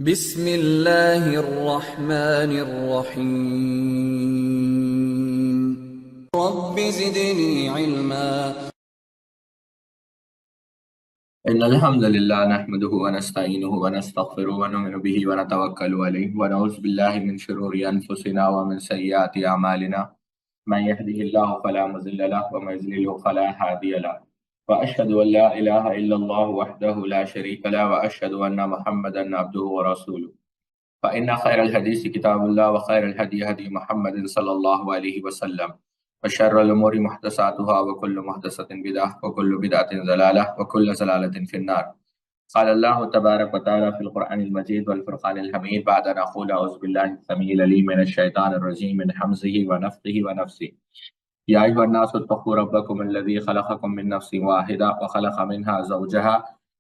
بسم اللہ الرحمن الرحیم رب زدنی علما۔ إن الحمد لله نحمده ونستعينه ونستغفره ونؤمن به ونتوكل عليه ونعوذ بالله من شرور أنفسنا ومن سيئات أعمالنا من يهده الله فلا مضل له ومن يضلل فلا هادي له وأشهد أن لا إله إلا الله وحده لا شريك له وأشهد أن محمدا عبده ورسوله فإن خير الحديث كتاب الله وخير الهدي هدي محمد صلى الله عليه وسلم وشر الأمور محدثاتها وكل محدثة بدعة وكل بدعة ضلالة وكل ضلالة في النار. قال الله تبارك وتعالى في القرآن المجيد والفرقان الحميد بعد أن أقول أعوذ بالله السميع العليم من الشيطان الرجيم من حمزه ونفثه ونفسه. يا أيها الناس اتقوا ربكم الذي خلقكم من نفس واحدة وخلق منها زوجها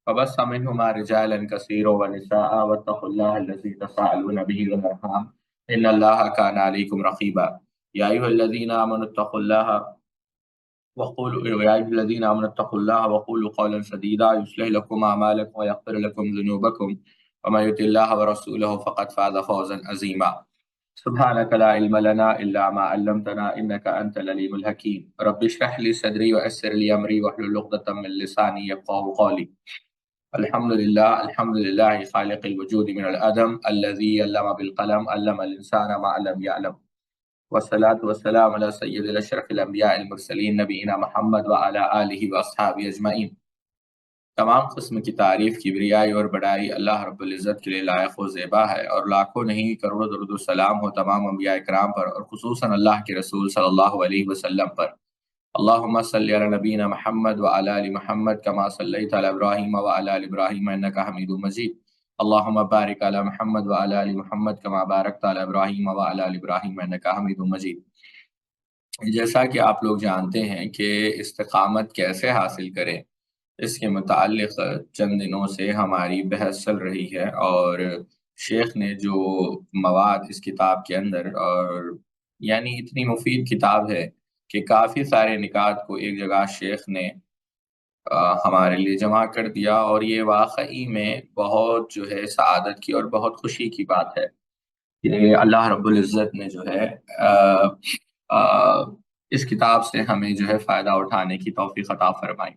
وبث منهما رجالا كثيرا ونساء واتقوا الله الذي تساءلون به والأرحام إن الله كان عليكم رقيبا. يا أيها الذين آمنوا اتقوا الله وقولوا قولا سديدا يصلح لكم أعمالكم ويغفر لكم ذنوبكم ومن يطع الله ورسوله فقد فاز فوزا عظيما. سبحانك لا علم لنا إلا ما علمتنا إنك أنت العليم الحكيم. رب اشرح لي صدري ويسر لي أمري واحلل عقدة من لساني يفقهوا قولي. الحمد لله خالق الوجود من العدم الذي علم بالقلم علم الإنسان ما لم يعلم والصلاة والسلام على سید الاشرف الانبیاء المرسلین نبینا محمد وعلی آلہ واصحابہ اجمعین۔ تمام قسم کی تعریف، کبریائی اور بڑائی اللہ رب العزت کے لیے لائق و زیبا ہے، اور لاکھوں نہیں کروڑوں درود و سلام ہو تمام انبیاء کرام پر، اور خصوصاً اللہ کے رسول صلی اللہ علیہ وسلم پر۔ اللہم صلی علی نبینا محمد وعلی آل محمد کما صلیت علی ابراہیم وعلی آل ابراہیم انک حمید مجید۔ اللہم بارک علی محمد وعلی آل محمد کما بارکت علی ابراہیم وعلی آل ابراہیم انک حمید مجید۔ جیسا کہ آپ لوگ جانتے ہیں کہ استقامت کیسے حاصل کریں، اس کے متعلق چند دنوں سے ہماری بحث چل رہی ہے، اور شیخ نے جو مواد اس کتاب کے اندر، اور یعنی اتنی مفید کتاب ہے کہ کافی سارے نکات کو ایک جگہ شیخ نے ہمارے لیے جمع کر دیا، اور یہ واقعی میں بہت جو ہے سعادت کی اور بہت خوشی کی بات ہے کہ اللہ رب العزت نے جو ہے اس کتاب سے ہمیں جو ہے فائدہ اٹھانے کی توفیق عطا فرمائی۔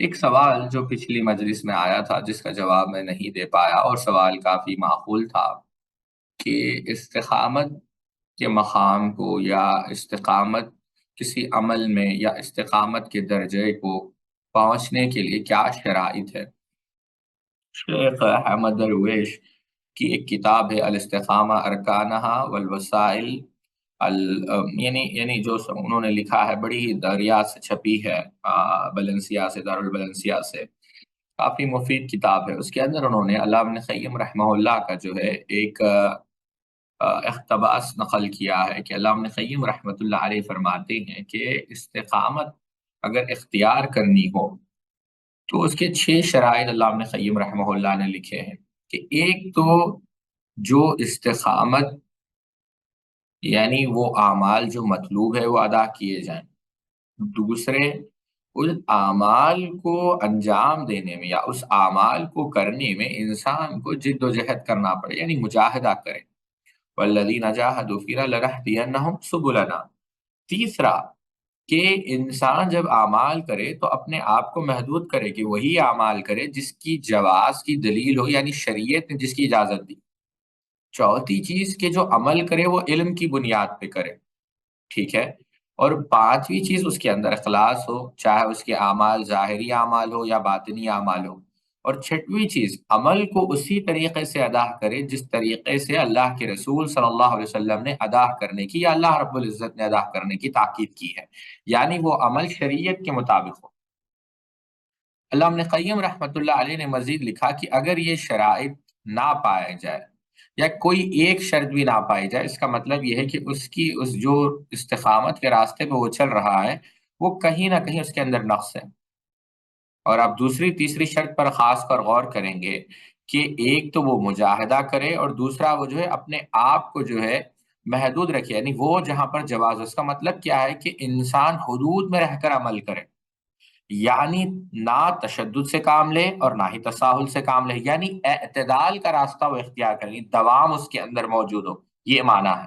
ایک سوال جو پچھلی مجلس میں آیا تھا جس کا جواب میں نہیں دے پایا، اور سوال کافی معقول تھا، کہ استقامت کے مقام کو، یا استقامت کسی عمل میں، یا استقامت کے درجے کو پہنچنے کے لیے کیا شرائط ہے۔ شیخ احمد درویش کی ایک کتاب ہے الاستقامہ ارکانہا والوسائل، یعنی جو انہوں نے لکھا ہے، بڑی ہی دریا سے چھپی ہے، بلنسیا سے، دارالبلنسیا سے، کافی مفید کتاب ہے۔ اس کے اندر انہوں نے علامہ ابن قیم رحمہ اللہ کا جو ہے ایک اقتباس نقل کیا ہے کہ علامہ ابن قیم رحمۃ اللہ علیہ فرماتے ہیں کہ استقامت اگر اختیار کرنی ہو تو اس کے 6 شرائط علامہ ابن قیم رحمہ اللہ نے لکھے ہیں، کہ ایک تو جو استقامت یعنی وہ اعمال جو مطلوب ہے وہ ادا کیے جائیں، دوسرے اس اعمال کو انجام دینے میں یا اس اعمال کو کرنے میں انسان کو جد و جہد کرنا پڑے، یعنی مجاہدہ کرے، والذین جاہدوا فینا لنہدینہم سبلنا۔ تیسرا کہ انسان جب اعمال کرے تو اپنے آپ کو محدود کرے، کہ وہی اعمال کرے جس کی جواز کی دلیل ہو، یعنی شریعت نے جس کی اجازت دی۔ چوتھی چیز کہ جو عمل کرے وہ علم کی بنیاد پہ کرے، ٹھیک ہے۔ اور پانچویں چیز اس کے اندر اخلاص ہو، چاہے اس کے اعمال ظاہری اعمال ہو یا باطنی اعمال ہو۔ اور چھٹویں چیز عمل کو اسی طریقے سے ادا کرے جس طریقے سے اللہ کے رسول صلی اللہ علیہ وسلم نے ادا کرنے کی، یا اللہ رب العزت نے ادا کرنے کی تاکید کی ہے، یعنی وہ عمل شریعت کے مطابق ہو۔ علامہ ابن قیم رحمۃ اللہ علیہ نے مزید لکھا کہ اگر یہ شرائط نہ پائے جائے، یا کوئی ایک شرط بھی نہ پائی جائے، اس کا مطلب یہ ہے کہ اس جو استقامت کے راستے پہ وہ چل رہا ہے وہ کہیں نہ کہیں اس کے اندر نقص ہے۔ اور آپ دوسری تیسری شرط پر خاص کر غور کریں گے کہ ایک تو وہ مجاہدہ کرے، اور دوسرا وہ جو ہے اپنے آپ کو جو ہے محدود رکھے، یعنی وہ جہاں پر جواز، اس کا مطلب کیا ہے کہ انسان حدود میں رہ کر عمل کرے، یعنی نہ تشدد سے کام لے اور نہ ہی تساہل سے کام لے، یعنی اعتدال کا راستہ وہ اختیار کریں، دوام اس کے اندر موجود ہو، یہ معنی ہے۔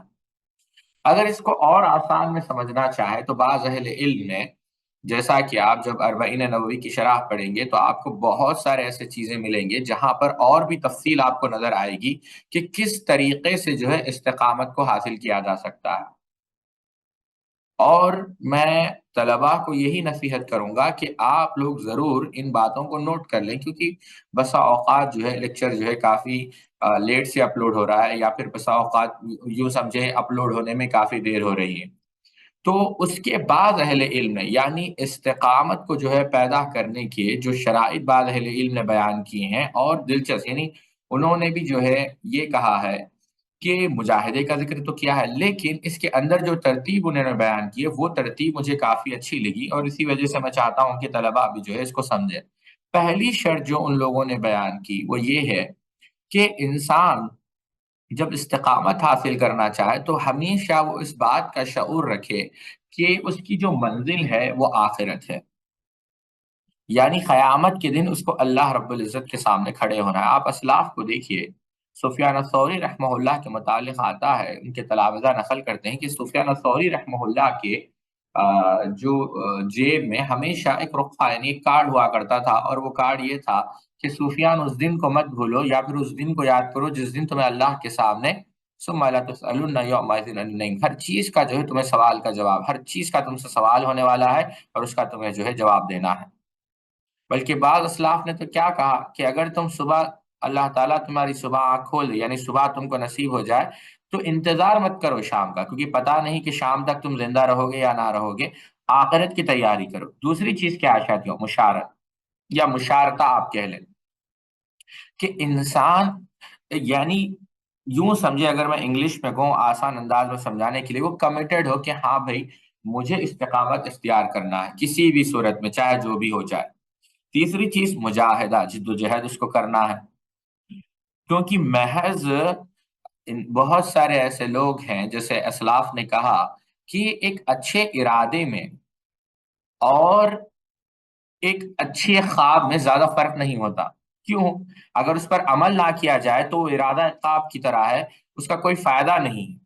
اگر اس کو اور آسان میں سمجھنا چاہے تو بعض اہل علم نے، جیسا کہ آپ جب اربعین نووی کی شرح پڑھیں گے تو آپ کو بہت سارے ایسے چیزیں ملیں گے جہاں پر اور بھی تفصیل آپ کو نظر آئے گی کہ کس طریقے سے جو ہے استقامت کو حاصل کیا جا سکتا ہے۔ اور میں طلباء کو یہی نصیحت کروں گا کہ آپ لوگ ضرور ان باتوں کو نوٹ کر لیں، کیونکہ بسا اوقات جو ہے لیکچر جو ہے کافی لیٹ سے اپلوڈ ہو رہا ہے، یا پھر بسا اوقات یوں سمجھے اپلوڈ ہونے میں کافی دیر ہو رہی ہے۔ تو اس کے بعد اہل علم نے، یعنی استقامت کو جو ہے پیدا کرنے کے جو شرائط بعض اہل علم نے بیان کیے ہیں، اور دلچسپ یعنی انہوں نے بھی جو ہے یہ کہا ہے کہ مجاہدے کا ذکر تو کیا ہے، لیکن اس کے اندر جو ترتیب انہوں نے بیان کی ہے وہ ترتیب مجھے کافی اچھی لگی، اور اسی وجہ سے میں چاہتا ہوں کہ طلباء بھی جو ہے اس کو سمجھیں۔ پہلی شرط جو ان لوگوں نے بیان کی وہ یہ ہے کہ انسان جب استقامت حاصل کرنا چاہے تو ہمیشہ وہ اس بات کا شعور رکھے کہ اس کی جو منزل ہے وہ آخرت ہے، یعنی قیامت کے دن اس کو اللہ رب العزت کے سامنے کھڑے ہونا ہے۔ آپ اسلاف کو دیکھیے، سفیان الثوری رحمہ اللہ کے متعلق آتا ہے، ان کے تلامذہ نقل کرتے ہیں کہ سفیان الثوری رحمہ اللہ کے جو جیب میں ہمیشہ ایک رخا یعنی ایک کارڈ ہوا کرتا تھا، اور وہ کارڈ یہ تھا کہ سفیان اس دن کو مت بھولو، یا پھر اس دن کو یاد کرو جس دن تمہیں اللہ کے سامنے ثم لا تسألن یومئذ عن النعیم، ہر چیز کا جو ہے تمہیں سوال کا جواب، ہر چیز کا تم سے سوال ہونے والا ہے، اور اس کا تمہیں جو ہے جواب دینا ہے۔ بلکہ بعض اسلاف نے تو کیا کہا کہ اگر تم صبح، اللہ تعالیٰ تمہاری صبح آنکھ کھول دے، یعنی صبح تم کو نصیب ہو جائے، تو انتظار مت کرو شام کا، کیونکہ پتہ نہیں کہ شام تک تم زندہ رہو گے یا نہ رہو گے، آخرت کی تیاری کرو۔ دوسری چیز کیا ہے ساتھیوں؟ مشارت یا مشارتہ آپ کہہ لیں، کہ انسان یعنی یوں سمجھے، اگر میں انگلش میں کہوں آسان انداز میں سمجھانے کے لیے، وہ کمیٹڈ ہو کہ ہاں بھائی مجھے استقامت اختیار کرنا ہے کسی بھی صورت میں، چاہے جو بھی ہو جائے۔ تیسری چیز مجاہدہ، جد و جہد اس کو کرنا ہے، کیونکہ محض بہت سارے ایسے لوگ ہیں جیسے اسلاف نے کہا کہ ایک اچھے ارادے میں اور ایک اچھے خواب میں زیادہ فرق نہیں ہوتا۔ کیوں؟ اگر اس پر عمل نہ کیا جائے تو وہ ارادہ خواب کی طرح ہے، اس کا کوئی فائدہ نہیں۔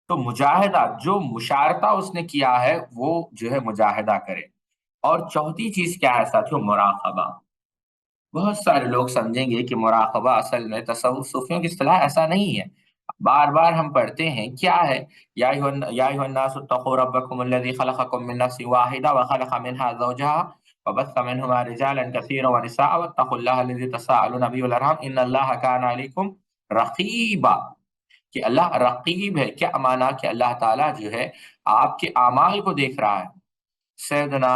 تو مجاہدہ، جو مشارطہ اس نے کیا ہے وہ جو ہے مجاہدہ کرے۔ اور چوتھی چیز کیا ہے ساتھیوں؟ مراقبہ۔ بہت سارے لوگ سمجھیں گے کہ مراقبہ اصل میں تصوف صوفیوں کی اصطلاح، ایسا نہیں ہے۔ بار بار ہم پڑھتے ہیں کیا ہے، یا ایھا الناس اتقوا ربکم الذی خلقکم من نفس واحدہ وخلق منها زوجها وبث منهما رجالا كثيرا ونساء واتقوا الله الذي تساءلون به والارحام ان الله كان عليكم رقیبا، کہ اللہ رقیب ہے۔ کیا معنی؟ کہ اللہ تعالیٰ جو ہے آپ کے اعمال کو دیکھ رہا ہے۔ سیدنا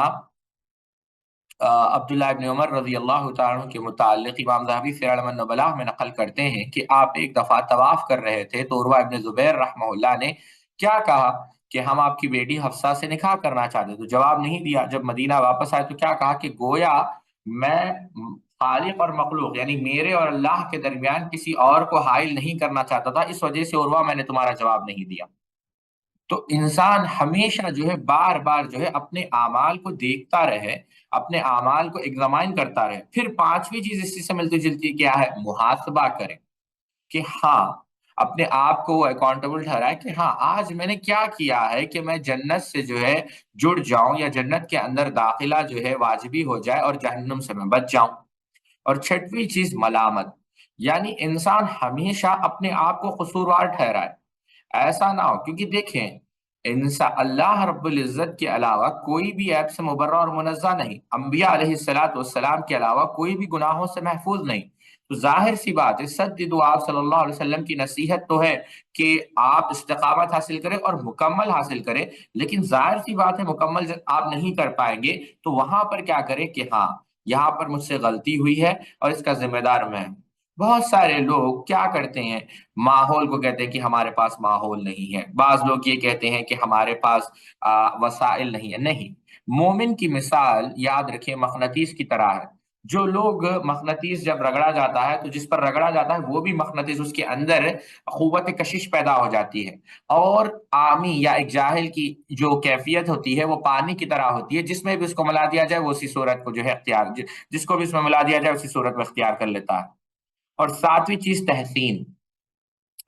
عبداللہ ابن عمر رضی اللہ تعالیٰ عنہ کے متعلق امام ذہبی سیر اعلام النبلاء میں نقل کرتے ہیں کہ آپ ایک دفعہ طواف کر رہے تھے تو عروہ ابن زبیر رحمہ اللہ نے کیا کہا کہ ہم آپ کی بیٹی حفصہ سے نکاح کرنا چاہتے، تو جواب نہیں دیا۔ جب مدینہ واپس آئے تو کیا کہا کہ گویا میں خالق اور مخلوق یعنی میرے اور اللہ کے درمیان کسی اور کو حائل نہیں کرنا چاہتا تھا، اس وجہ سے عروہ میں نے تمہارا جواب نہیں دیا۔ تو انسان ہمیشہ جو ہے بار بار جو ہے اپنے اعمال کو دیکھتا رہے، اپنے اعمال کو ایگزامائن کرتا رہے۔ پھر پانچویں چیز اسی سے ملتی جلتی کیا ہے؟ محاسبہ کرے، کہ ہاں اپنے آپ کو اکاؤنٹیبل ٹھہرائے کہ ہاں آج میں نے کیا کیا ہے کہ میں جنت سے جو ہے جڑ جاؤں، یا جنت کے اندر داخلہ جو ہے واجبی ہو جائے اور جہنم سے میں بچ جاؤں۔ اور چھٹویں چیز ملامت، یعنی انسان ہمیشہ اپنے آپ کو قصوروار ٹھہرائے، ایسا نہ ہو، کیونکہ دیکھیں انسان اللہ رب العزت کے علاوہ کوئی بھی عیب سے مبرہ اور منزہ نہیں، انبیاء علیہ السلام کے علاوہ کوئی بھی گناہوں سے محفوظ نہیں۔ تو ظاہر سی بات ہے، سددوا، آپ صلی اللہ علیہ وسلم کی نصیحت تو ہے کہ آپ استقامت حاصل کریں اور مکمل حاصل کریں، لیکن ظاہر سی بات ہے مکمل جب آپ نہیں کر پائیں گے تو وہاں پر کیا کریں کہ ہاں یہاں پر مجھ سے غلطی ہوئی ہے اور اس کا ذمہ دار میں ہوں۔ بہت سارے لوگ کیا کرتے ہیں، ماحول کو کہتے ہیں کہ ہمارے پاس ماحول نہیں ہے، بعض لوگ یہ کہتے ہیں کہ ہمارے پاس وسائل نہیں ہے۔ نہیں، مومن کی مثال یاد رکھیں مقناطیس کی طرح ہے، جو لوگ مقناطیس جب رگڑا جاتا ہے تو جس پر رگڑا جاتا ہے وہ بھی مقناطیس اس کے اندر قوت کشش پیدا ہو جاتی ہے، اور عامی یا ایک جاہل کی جو کیفیت ہوتی ہے وہ پانی کی طرح ہوتی ہے، جس میں بھی اس کو ملا دیا جائے وہ اسی صورت کو جو ہے اختیار، جس کو بھی اس میں ملا دیا جائے اسی صورت میں اختیار کر لیتا ہے۔ اور ساتویں چیز تحسین،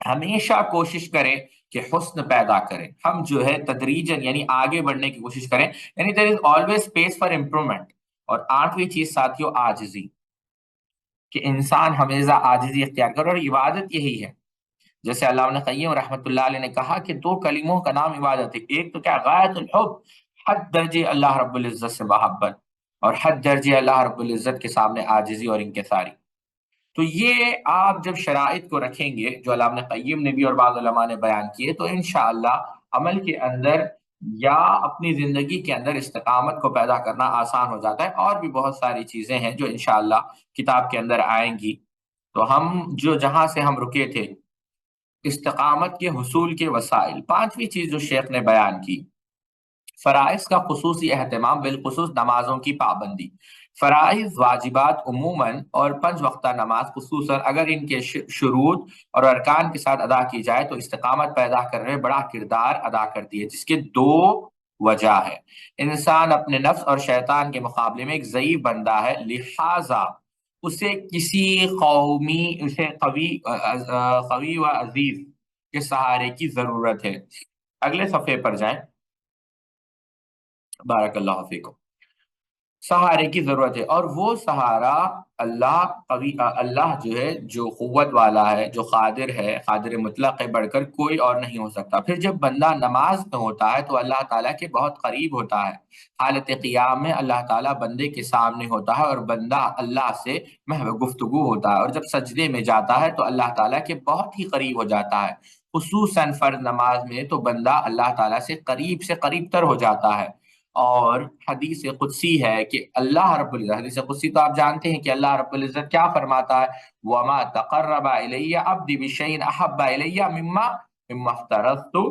ہمیشہ کوشش کریں کہ حسن پیدا کریں، ہم جو ہے تدریجاً یعنی آگے بڑھنے کی کوشش کریں، یعنی there is always space for improvement. اور آٹھویں چیز ساتھیوں عاجزی، کہ انسان ہمیشہ عاجزی اختیار کرے، اور عبادت یہی ہے۔ جیسے علامہ ابن قیم رحمۃ اللہ علیہ نے کہا کہ دو کلموں کا نام عبادت ہے، ایک تو کیا غایت الحب، حد درجے اللہ رب العزت سے محبت، اور حد درجے اللہ رب العزت کے سامنے عاجزی اور انکساری۔ تو یہ آپ جب شرائط کو رکھیں گے جو علامہ ابن قیم نے بھی اور بعض علماء نے بیان کیے، تو انشاءاللہ عمل کے اندر یا اپنی زندگی کے اندر استقامت کو پیدا کرنا آسان ہو جاتا ہے۔ اور بھی بہت ساری چیزیں ہیں جو انشاءاللہ کتاب کے اندر آئیں گی۔ تو ہم جو جہاں سے ہم رکے تھے، استقامت کے حصول کے وسائل، پانچویں چیز جو شیخ نے بیان کی، فرائض کا خصوصی اہتمام، بالخصوص نمازوں کی پابندی۔ فرائض واجبات عموماً اور پنج وقتہ نماز خصوصاً اگر ان کے شروط اور ارکان کے ساتھ ادا کی جائے تو استقامت پیدا کرنے میں بڑا کردار ادا کرتی ہے، جس کے دو وجہ ہے۔ انسان اپنے نفس اور شیطان کے مقابلے میں ایک ضعیف بندہ ہے، لہذا اسے کسی اسے قوی و عزیز کے سہارے کی ضرورت ہے۔ اگلے صفحے پر جائیں، بارک اللہ فیکم۔ سہارے کی ضرورت ہے، اور وہ سہارا اللہ جو ہے، جو قوت والا ہے، جو قادر ہے، قادر مطلق ہے، بڑھ کر کوئی اور نہیں ہو سکتا۔ پھر جب بندہ نماز میں ہوتا ہے تو اللہ تعالیٰ کے بہت قریب ہوتا ہے۔ حالت قیام میں اللہ تعالیٰ بندے کے سامنے ہوتا ہے اور بندہ اللہ سے محو گفتگو ہوتا ہے، اور جب سجدے میں جاتا ہے تو اللہ تعالیٰ کے بہت ہی قریب ہو جاتا ہے۔ خصوصاً فرض نماز میں تو بندہ اللہ تعالیٰ سے قریب تر ہو جاتا ہے۔ اور حدیث قدسی ہے کہ اللہ رب العزت، حدیث قدسی تو آپ جانتے ہیں کہ اللہ رب العزت کیا فرماتا ہے، وَمَا تَقَرَّبَ إِلَيَّ عَبْدِي بِشَيْءٍ أَحَبَّ إِلَيَّ مِمَّا افْتَرَضْتُ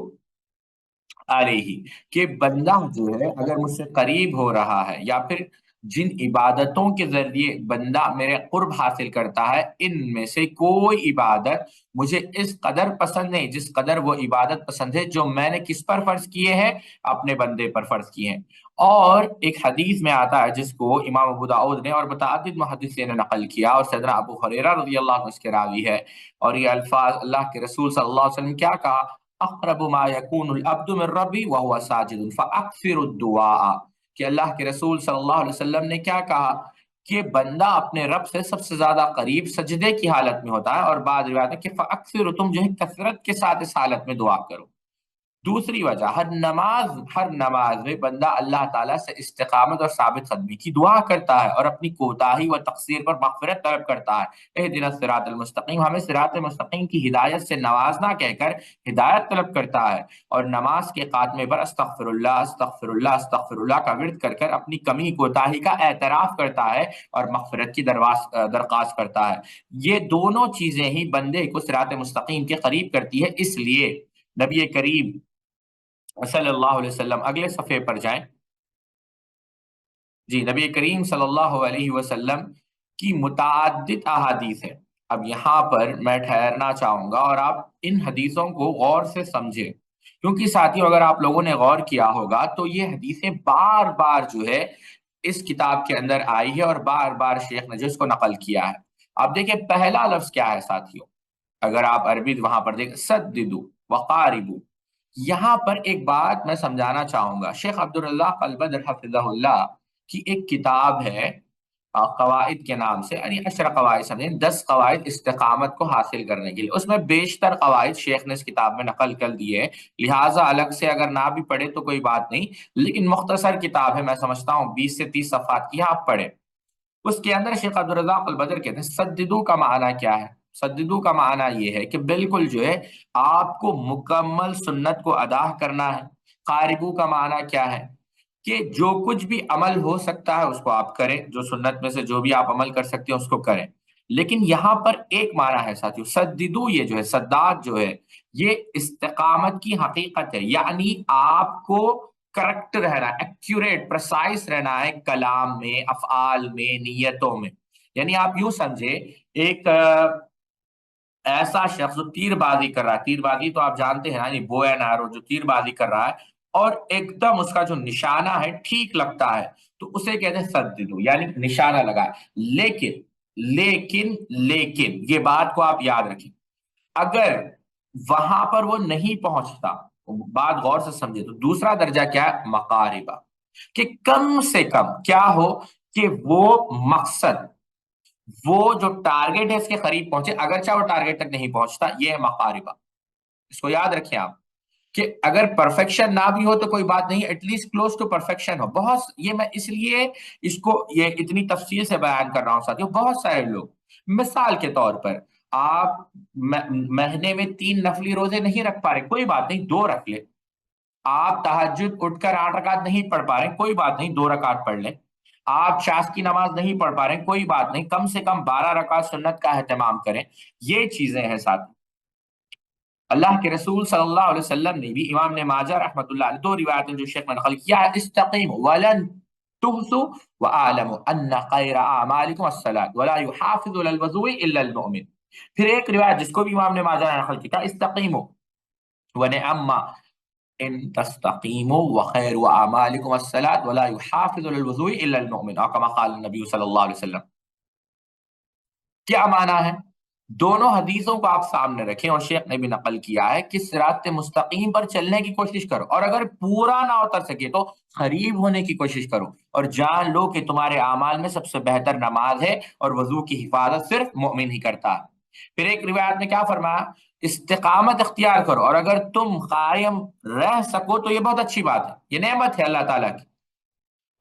علیہ، کہ بندہ جو ہے اگر مجھ سے قریب ہو رہا ہے، یا پھر جن عبادتوں کے ذریعے بندہ میرے قرب حاصل کرتا ہے، ان میں سے کوئی عبادت مجھے اس قدر پسند نہیں جس قدر وہ عبادت پسند ہے جو میں نے کس پر فرض کیے ہیں، اپنے بندے پر فرض کیے ہیں۔ اور ایک حدیث میں آتا ہے جس کو امام ابو داؤد نے اور متعدد محدثین نے نقل کیا، اور سیدنا ابو ہریرہ رضی اللہ عنہ اس کے راوی ہے، اور یہ الفاظ اللہ کے رسول صلی اللہ علیہ وسلم کیا کہا، اقرب ما يكون العبد من ربی وهو ساجد فاکثر الدعاء، کہ اللہ کے رسول صلی اللہ علیہ وسلم نے کیا کہا کہ بندہ اپنے رب سے سب سے زیادہ قریب سجدے کی حالت میں ہوتا ہے، اور بعض روایت ہے کہ فاکثر، تم جو ہے کثرت کے ساتھ اس حالت میں دعا کرو۔ دوسری وجہ، ہر نماز میں بندہ اللہ تعالیٰ سے استقامت اور ثابت قدمی کی دعا کرتا ہے، اور اپنی کوتاہی و تقصیر پر مغفرت طلب کرتا ہے۔ اہدنا الصراط المستقیم، ہمیں صراط مستقیم کی ہدایت سے نوازنا کہہ کر ہدایت طلب کرتا ہے، اور نماز کے خاتمے پر استغفر اللہ استغفر اللہ استغفر اللہ کا ورد کر کر اپنی کمی کوتاہی کا اعتراف کرتا ہے اور مغفرت کی درخواست کرتا ہے۔ یہ دونوں چیزیں ہی بندے کو صراط مستقیم کے قریب کرتی ہے، اس لیے نبی کریم صلی اللہ علیہ وسلم، اگلے صفحے پر جائیں جی، نبی کریم صلی اللہ علیہ وسلم کی متعدد احادیث ہے۔ اب یہاں پر میں ٹھہرنا چاہوں گا اور آپ ان حدیثوں کو غور سے سمجھیں، کیونکہ ساتھیوں اگر آپ لوگوں نے غور کیا ہوگا تو یہ حدیثیں بار بار جو ہے اس کتاب کے اندر آئی ہے، اور بار بار شیخ نے جو اس کو نقل کیا ہے۔ آپ دیکھیں پہلا لفظ کیا ہے ساتھیوں، اگر آپ عربی وہاں پر دیکھیں، سددو وقاربو۔ یہاں پر ایک بات میں سمجھانا چاہوں گا، شیخ عبدالرزاق البدر حفظہ اللہ کی ایک کتاب ہے قواعد کے نام سے، یعنی 10 قواعد، سمجھیں 10 قواعد استقامت کو حاصل کرنے کے لیے، اس میں بیشتر قواعد شیخ نے اس کتاب میں نقل کر دیے، لہٰذا الگ سے اگر نہ بھی پڑھے تو کوئی بات نہیں، لیکن مختصر کتاب ہے، میں سمجھتا ہوں 20 سے 30 صفحات کی، آپ پڑھیں۔ اس کے اندر شیخ عبدالرزاق البدر کہتے ہیں سددو کا معنی کیا ہے؟ سددو کا معنی یہ ہے کہ بالکل جو ہے آپ کو مکمل سنت کو ادا کرنا ہے۔ قاربو کا معنی کیا ہے؟ کہ جو کچھ بھی عمل ہو سکتا ہے اس کو آپ کریں، جو سنت میں سے جو بھی آپ عمل کر سکتے ہیں اس کو کریں۔ لیکن یہاں پر ایک معنی ہے ساتھیو، سددو، یہ جو ہے سداد جو ہے یہ استقامت کی حقیقت ہے، یعنی آپ کو کریکٹ رہنا ہے، ایکوریٹ پرسائز رہنا ہے کلام میں، افعال میں، نیتوں میں. یعنی آپ یوں سمجھے ایک ایسا شخص جو تیر بازی کر رہا ہے، تیر بازی تو آپ جانتے ہیں یعنی بو اینڈ ایرو، جو تیر بازی کر رہا ہے اور ایک دم اس کا جو نشانہ ہے ٹھیک لگتا ہے تو اسے کہتے ہیں سددو، یعنی نشانہ لگا. لیکن لیکن لیکن یہ بات کو آپ یاد رکھیں، اگر وہاں پر وہ نہیں پہنچتا، بات غور سے سمجھے، تو دوسرا درجہ کیا ہے؟ مقاربہ، کہ کم سے کم کیا ہو کہ وہ مقصد، وہ جو ٹارگیٹ ہے اس کے قریب پہنچے، اگرچہ وہ ٹارگیٹ تک نہیں پہنچتا. یہ ہے مقاربہ. اس کو یاد رکھیں آپ کہ اگر پرفیکشن نہ بھی ہو تو کوئی بات نہیں، at least close to perfection ہو. بہت یہ میں اس لیے اس کو یہ اتنی تفصیل سے بیان کر رہا ہوں ساتھیوں. بہت سارے لوگ مثال کے طور پر آپ مہینے میں 3 نفلی روزے نہیں رکھ پا رہے، کوئی بات نہیں 2 رکھ لے. آپ تہجد اٹھ کر 8 رکعت نہیں پڑھ پا رہے، کوئی بات نہیں 2 رکعت پڑھ لیں. آپ شاذ کی نماز نہیں پڑھ پا رہے، کوئی بات نہیں کم سے کم 12 رکعت سنت کا اہتمام کریں. یہ چیزیں ہیں ساتھ. اللہ کے رسول صلی اللہ علیہ وسلم نے بھی، امام نے ماجہ رحمۃ اللہ علیہ 2 روایتیں جو شیخ نے نقل کیا ہے، استقیم ولن تحسوا واعلموا ان خیر اعمالکم الصلاۃ ولا يحافظ على الوضوء الا المؤمن. پھر ایک روایت جس کو بھی امام نے ماجہ نے نقل کیا، استقیموا ونعم ان تستقیموا وخیر اعمالکم الصلاۃ ولا يحافظ على الوضوء الا المؤمن، اور كما قال النبی صلی اللہ علیہ وسلم. کیا معنی ہے؟ دونوں حدیثوں کو آپ سامنے رکھیں، اور شیخ نے بھی نقل کیا ہے کہ صراط مستقیم پر چلنے کی کوشش کرو، اور اگر پورا نہ اتر سکے تو قریب ہونے کی کوشش کرو، اور جان لو کہ تمہارے اعمال میں سب سے بہتر نماز ہے، اور وضو کی حفاظت صرف مومن ہی کرتا ہے. پھر ایک روایت میں کیا فرمایا؟ استقامت اختیار کرو، اور اگر تم قائم رہ سکو تو یہ بہت اچھی بات ہے، یہ نعمت ہے اللہ تعالیٰ کی،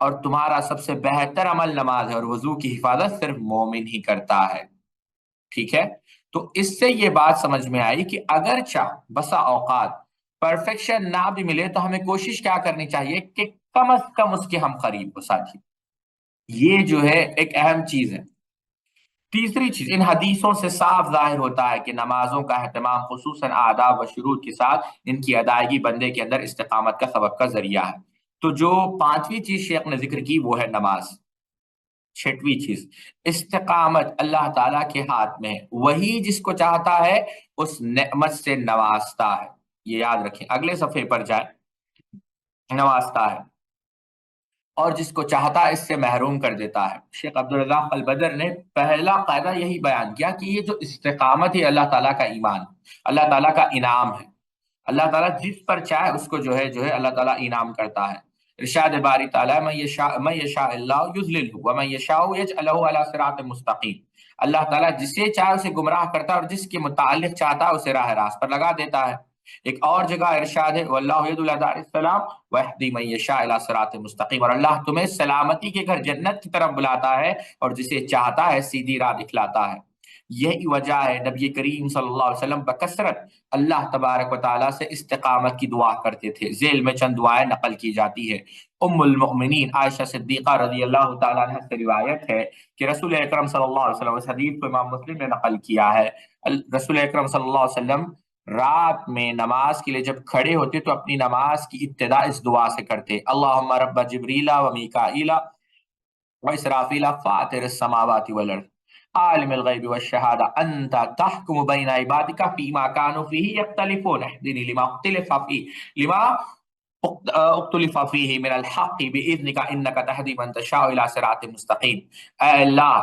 اور تمہارا سب سے بہتر عمل نماز ہے، اور وضو کی حفاظت صرف مومن ہی کرتا ہے. ٹھیک ہے؟ تو اس سے یہ بات سمجھ میں آئی کہ اگرچہ بسا اوقات پرفیکشن نہ بھی ملے تو ہمیں کوشش کیا کرنی چاہیے کہ کم از کم اس کے ہم قریب ہو ساتھی. یہ جو ہے ایک اہم چیز ہے. تیسری چیز، ان حدیثوں سے صاف ظاہر ہوتا ہے کہ نمازوں کا اہتمام خصوصاً آداب و شروط کے ساتھ ان کی ادائیگی بندے کے اندر استقامت کا سبب کا ذریعہ ہے. تو جو 5ویں چیز شیخ نے ذکر کی وہ ہے نماز. 6ویں چیز، استقامت اللہ تعالیٰ کے ہاتھ میں ہے، وہی جس کو چاہتا ہے اس نعمت سے نوازتا ہے. یہ یاد رکھیں، اگلے صفحے پر جائیں. نوازتا ہے اور جس کو چاہتا ہے اس سے محروم کر دیتا ہے. شیخ عبدالرزاق البدر نے پہلا قاعدہ یہی بیان کیا کہ یہ جو استقامت ہے اللہ تعالیٰ کا ایمان، اللہ تعالیٰ کا انعام ہے. اللہ تعالیٰ جس پر چاہے اس کو جو ہے اللہ تعالیٰ انعام کرتا ہے. ارشاد باری تعالیٰ من یشاء اللہ یضللہ ومن یشاء یجعلہ علی صراط مستقیم. اللہ تعالیٰ جسے چاہے اسے گمراہ کرتا ہے اور جس کے متعلق چاہتا ہے اسے راہ راست پر لگا دیتا ہے. ایک اور جگہ ارشاد ہے واللہ یدعو الی دار السلام ویہدی من یشاء الی صراط مستقیم، اور اللہ تمہیں سلامتی کے گھر جنت کی طرف بلاتا ہے اور جسے چاہتا ہے سیدھی راہ دکھلاتا ہے. یہی وجہ ہے نبی کریم صلی اللہ علیہ وسلم بکثرت اللہ تبارک و تعالیٰ سے استقامت کی دعا کرتے تھے. ذیل میں چند دعائیں نقل کی جاتی ہے. ام المؤمنین عائشہ صدیقہ رضی اللہ تعالیٰ عنہ سے روایت ہے کہ رسول اکرم صلی اللہ علیہ وسلم، اس حدیث کو امام مسلم نے نقل کیا ہے، رسول اکرم صلی اللہ علیہ وسلم رات میں نماز کے لیے جب کھڑے ہوتے تو اپنی نماز کی ابتدا اس دعا سے کرتے: اللہم رب جبریل و میکائیل و اسرافیل فاطر السماوات والارض عالم الغیب والشہادہ انت تحکم بین عبادک فیما کانوا فیہ یختلفون اہدنی لما اختلف فیہ من الحق باذنک انک تہدی من تشاء الی صراط مستقیم. اے اللہ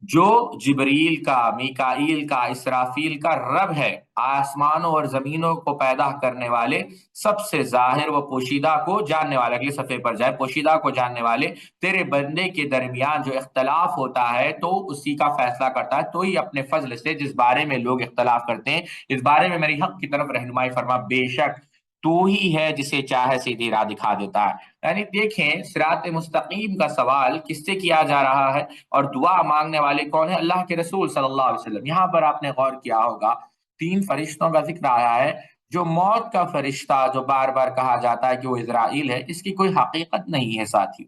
جو جبریل کا، میکائیل کا، اسرافیل کا رب ہے، آسمانوں اور زمینوں کو پیدا کرنے والے، سب سے ظاہر و پوشیدہ کو جاننے والے، اگلے صفحے پر جائے، پوشیدہ کو جاننے والے، تیرے بندے کے درمیان جو اختلاف ہوتا ہے تو اسی کا فیصلہ کرتا ہے. تو ہی اپنے فضل سے جس بارے میں لوگ اختلاف کرتے ہیں اس بارے میں میری حق کی طرف رہنمائی فرما، بے شک تو ہی ہے جسے چاہے سیدھی راہ دکھا دیتا ہے. یعنی دیکھیں صراط مستقیم کا سوال کس سے کیا جا رہا ہے اور دعا مانگنے والے کون ہیں؟ اللہ کے رسول صلی اللہ علیہ وسلم. یہاں پر آپ نے غور کیا ہوگا 3 فرشتوں کا ذکر آیا ہے. جو موت کا فرشتہ جو بار بار کہا جاتا ہے کہ وہ اسرائیل ہے، اس کی کوئی حقیقت نہیں ہے ساتھی.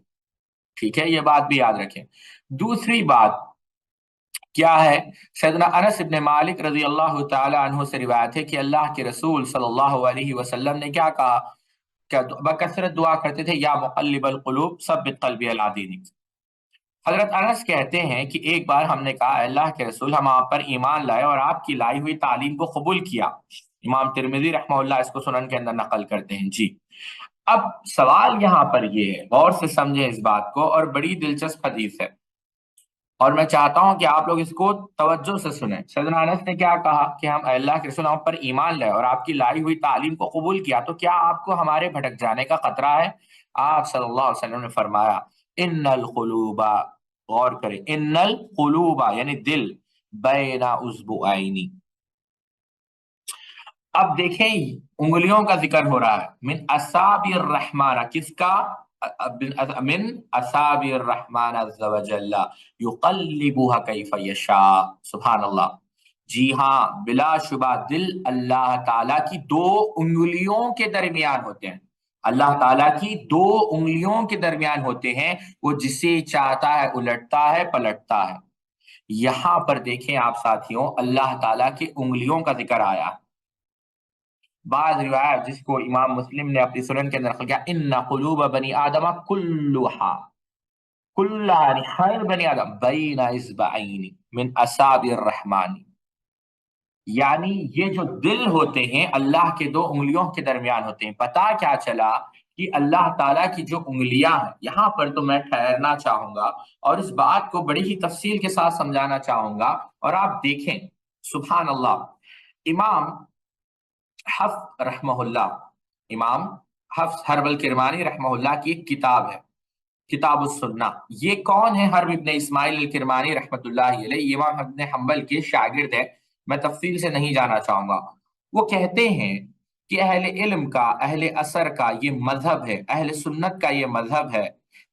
ٹھیک ہے، یہ بات بھی یاد رکھیں. دوسری بات کیا ہے؟ سیدنا انس ابن مالک رضی اللہ تعالی عنہ سے روایت ہے کہ اللہ کے رسول صلی اللہ علیہ وسلم نے کیا کہا؟ کیا بکثرت دعا کرتے تھے، یا مقلب القلوب ثبت قلبی علی دینک۔ حضرت انس کہتے ہیں کہ ایک بار ہم نے کہا، اللہ کے رسول، ہم آپ پر ایمان لائے اور آپ کی لائی ہوئی تعلیم کو قبول کیا۔ امام ترمذی رحمہ اللہ اس کو سنن کے اندر نقل کرتے ہیں۔ جی، اب سوال یہاں پر یہ ہے، غور سے سمجھیں اس بات کو، اور بڑی دلچسپ حدیث ہے، اور میں چاہتا ہوں کہ آپ لوگ اس کو توجہ سے سنیں۔ سیدنا انس نے کیا کہا کہ ہم اللہ کے رسول ہم پر ایمان لائے اور آپ کی لائی ہوئی تعلیم کو قبول کیا، تو کیا آپ کو ہمارے بھٹک جانے کا خطرہ ہے؟ آپ صلی اللہ علیہ وسلم نے فرمایا، ان القلوب، غور کریں، ان القلوب یعنی دل، بین اصبعین۔ اب دیکھیں، انگلیوں کا ذکر ہو رہا ہے، من اصابع الرحمن، کس کا؟ من اصابع الرحمن عز وجل یقلبها کیف یشاء، سبحان اللہ۔ جی ہاں، بلا شبہ دل اللہ تعالیٰ کی دو انگلیوں کے درمیان ہوتے ہیں، اللہ تعالیٰ کی دو انگلیوں کے درمیان ہوتے ہیں، وہ جسے چاہتا ہے الٹتا ہے، پلٹتا ہے۔ یہاں پر دیکھیں آپ ساتھیوں، اللہ تعالیٰ کی انگلیوں کا ذکر آیا۔ بعض روایت جس کو امام مسلم نے اپنی سنن کے اندر نقل کیا، ان قلوب بنی آدم کلها ہر بنی آدم بین اصبعین من اصابع الرحمن، یعنی یہ جو دل ہوتے ہیں اللہ کے دو انگلیوں کے درمیان ہوتے ہیں۔ پتا کیا چلا کہ اللہ تعالیٰ کی جو انگلیاں ہیں، یہاں پر تو میں ٹھہرنا چاہوں گا اور اس بات کو بڑی ہی تفصیل کے ساتھ سمجھانا چاہوں گا، اور آپ دیکھیں سبحان اللہ، امام حفظ رحمہ اللہ، امام حفظ حرب الکرمانی رحمہ اللہ کی ایک کتاب ہے، کتاب السنہ۔ یہ کون ہے؟ حرب ابن اسماعیل الکرمانی رحمۃ اللہ علیہ، امام ابن حنبل کے شاگرد ہیں، میں تفصیل سے نہیں جانا چاہوں گا۔ وہ کہتے ہیں کہ اہل علم کا، اہل اثر کا یہ مذہب ہے، اہل سنت کا یہ مذہب ہے،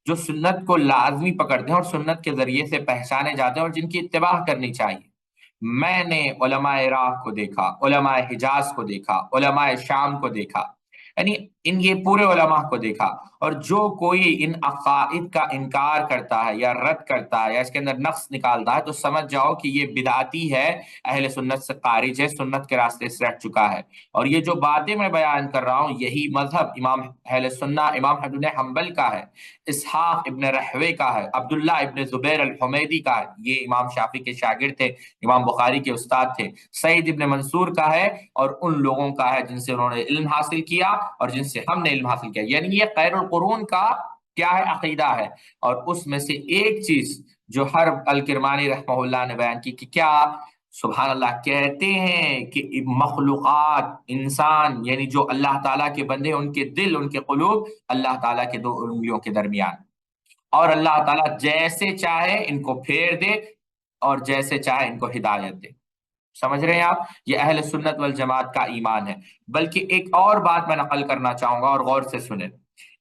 جو سنت کو لازمی پکڑتے ہیں اور سنت کے ذریعے سے پہچانے جاتے ہیں اور جن کی اتباع کرنی چاہیے۔ میں نے علماء عراق کو دیکھا، علماء حجاز کو دیکھا، علماء شام کو دیکھا، یعنی ان یہ پورے علماء کو دیکھا، اور جو کوئی ان عقائد کا انکار کرتا ہے یا رد کرتا ہے یا اس کے اندر نقص نکالتا ہے، تو سمجھ جاؤ کہ یہ بدعتی ہے، اہل سنت سے خارج ہے، سنت کے راستے سے ہٹ چکا ہے۔ اور یہ جو باتیں میں بیان کر رہا ہوں، یہی مذہب امام اہل سنہ امام احمد بن حنبل کا ہے، اسحاق ابن رحوے کا ہے، عبداللہ ابن زبیر الحمیدی کا ہے، یہ امام شافعی کے شاگرد تھے، امام بخاری کے استاد تھے، سعید ابن منصور کا ہے، اور ان لوگوں کا ہے جن سے انہوں نے علم حاصل کیا اور جن سے ہم نے علم حاصل کیا، یعنی یہ خیر القرون کا کیا ہے؟ عقیدہ ہے۔ اور اس میں سے ایک چیز جو حرب الکرمانی رحمہ اللہ نے بیان کی کہ کیا، سبحان اللہ، کہتے ہیں کہ مخلوقات، انسان یعنی جو اللہ تعالیٰ کے بندے، ان کے دل، ان کے قلوب اللہ تعالیٰ کے دو انگلیوں کے درمیان، اور اللہ تعالیٰ جیسے چاہے ان کو پھیر دے اور جیسے چاہے ان کو ہدایت دے۔ سمجھ رہے ہیں آپ؟ یہ اہل سنت والجماعت کا ایمان ہے۔ بلکہ ایک اور بات میں نقل کرنا چاہوں گا اور غور سے سنیں،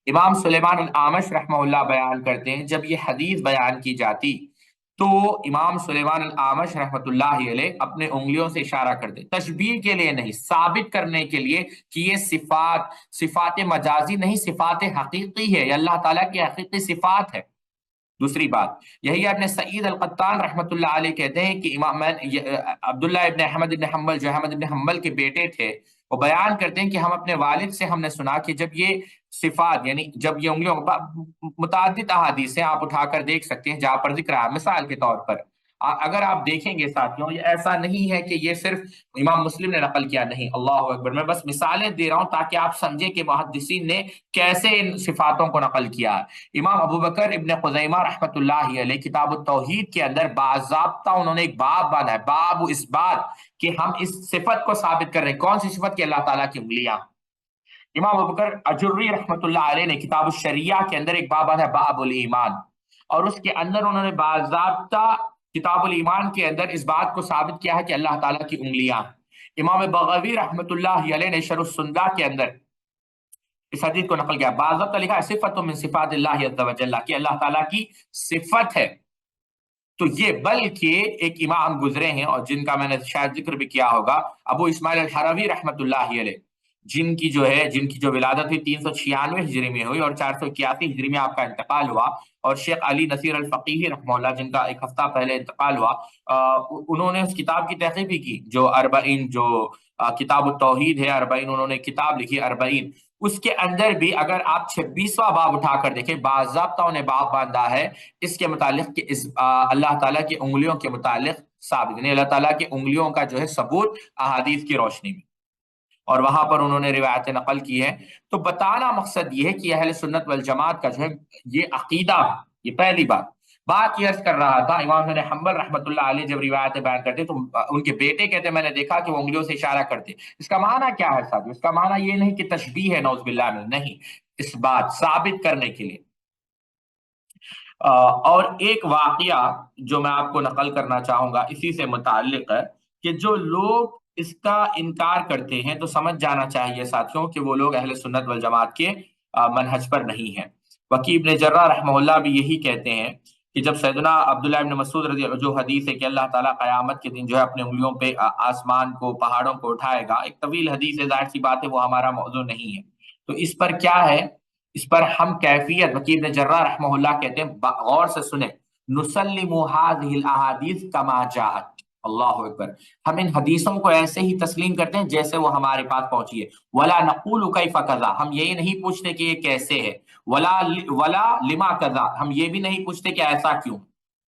امام سلیمان الاعمش رحمہ اللہ بیان کرتے ہیں، جب یہ حدیث بیان کی جاتی تو امام سلیمان الاعمش رحمۃ اللہ علیہ اپنے انگلیوں سے اشارہ کرتے، تشبیہ کے لیے نہیں، ثابت کرنے کے لیے کہ یہ صفات مجازی نہیں، صفات حقیقی ہے، یہ اللہ تعالیٰ کی حقیقی صفات ہے۔ دوسری بات یہی، ابن سعید القطان رحمۃ اللہ علیہ کہتے ہیں کہ امام عبداللہ ابن احمد ابن حنبل، جو احمد ابن حنبل کے بیٹے تھے، وہ بیان کرتے ہیں کہ ہم اپنے والد سے ہم نے سنا کہ جب یہ صفات، یعنی جب یہ انگلیوں، متعدد احادیث ہیں، آپ اٹھا کر دیکھ سکتے ہیں جہاں پر ذکر ہے، مثال کے طور پر اگر آپ دیکھیں گے ساتھیوں، یہ ایسا نہیں ہے کہ یہ صرف امام مسلم نے نقل کیا، نہیں، اللہ اکبر، میں بس مثالیں دے رہا ہوں تاکہ آپ سمجھیں کہ محدثین نے کیسے ان صفاتوں کو نقل کیا ہے۔ امام ابو بکر ابن خزیمہ رحمۃ اللہ علیہ کتاب التوحید کے اندر باضابطہ انہوں نے ایک باب باندھا ہے، باب اس بات کہ ہم اس صفت کو ثابت کر رہے ہیں۔ کون سی صفت؟ کہ اللہ تعالیٰ کی انگلیاں۔ امام ابو بکر اجری رحمۃ اللہ علیہ نے کتاب الشریعہ کے اندر ایک باب باندھا ہے، باب الایمان، اور اس کے اندر انہوں نے باضابطہ کتاب الایمان کے اندر اس بات کو ثابت کیا ہے کہ اللہ تعالیٰ کی انگلیاں۔ امام بغوی رحمۃ اللہ علیہ نے شرح السنہ کے اندر اس حدیث کو نقل کیا، باضابطہ لکھا ہے صفت من صفات اللہ عز وجل، کہ اللہ تعالیٰ کی صفت ہے۔ تو یہ بلکہ ایک امام گزرے ہیں اور جن کا میں نے شاید ذکر بھی کیا ہوگا، ابو اسماعیل الحروی رحمۃ اللہ علیہ، جن کی جو ولادت ہوئی 396 ہجری میں ہوئی اور 481 ہجری میں آپ کا انتقال ہوا، اور شیخ علی نصیر الفقیہی رحمہ اللہ، جن کا ایک ہفتہ پہلے انتقال ہوا، انہوں نے اس کتاب کی تحقیق بھی کی، جو اربعین، جو کتاب التوحید ہے، اربعین، انہوں نے کتاب لکھی اربعین، اس کے اندر بھی اگر آپ 26واں باب اٹھا کر دیکھیں، باضابطہ انہیں باب باندھا ہے اس کے متعلق کہ اللہ تعالیٰ کی انگلیوں کے متعلق ثابت، یعنی اللہ تعالیٰ کی انگلیوں کا جو ہے ثبوت احادیث کی روشنی میں، اور وہاں پر انہوں نے روایتیں نقل کی ہیں۔ تو بتانا مقصد یہ ہے کہ اہل سنت والجماعت کا جو ہے یہ عقیدہ ہے، یہ پہلی بات یہ عرض کر رہا تھا۔ امام بن حنبل رحمۃ اللہ علیہ جب روایتیں بیان کرتے تو ان کے بیٹے کہتے میں نے دیکھا کہ وہ انگلیوں سے اشارہ کرتے۔ اس کا معنی کیا ہے ساتھ؟ اس کا معنی یہ نہیں کہ تشبیہ ہے، نعوذ باللہ من، نہیں، اس بات ثابت کرنے کے لیے۔ اور ایک واقعہ جو میں آپ کو نقل کرنا چاہوں گا اسی سے متعلق ہے کہ جو لوگ اس کا انکار کرتے ہیں تو سمجھ جانا چاہیے ساتھیوں کہ وہ لوگ اہل سنت والجماعت کے منہج پر نہیں ہیں۔ وکیع بن جراح رحمہ اللہ بھی یہی کہتے ہیں کہ جب سیدنا عبداللہ بن مسعود رضی اللہ، جو حدیث ہے کہ اللہ تعالیٰ قیامت کے دن جو ہے اپنے انگلیوں پہ آسمان کو، پہاڑوں کو اٹھائے گا، ایک طویل حدیث ہے، ظاہر سی بات ہے وہ ہمارا موضوع نہیں ہے، تو اس پر کیا ہے، اس پر ہم کیفیت، وکیع بن جراح رحمہ اللہ کہتے ہیں، غور سے سنیں، نسلم هذه الاحادیث کما جاءت، اللہ اکبر، ہم ان حدیثوں کو ایسے ہی تسلیم کرتے ہیں جیسے وہ ہمارے پاس پہنچی ہے، ولا نقول کیف کذا، ہم یہ نہیں پوچھتے کہ یہ کیسے ہے، ولا لما کذا، ہم یہ بھی نہیں پوچھتے کہ ایسا کیوں۔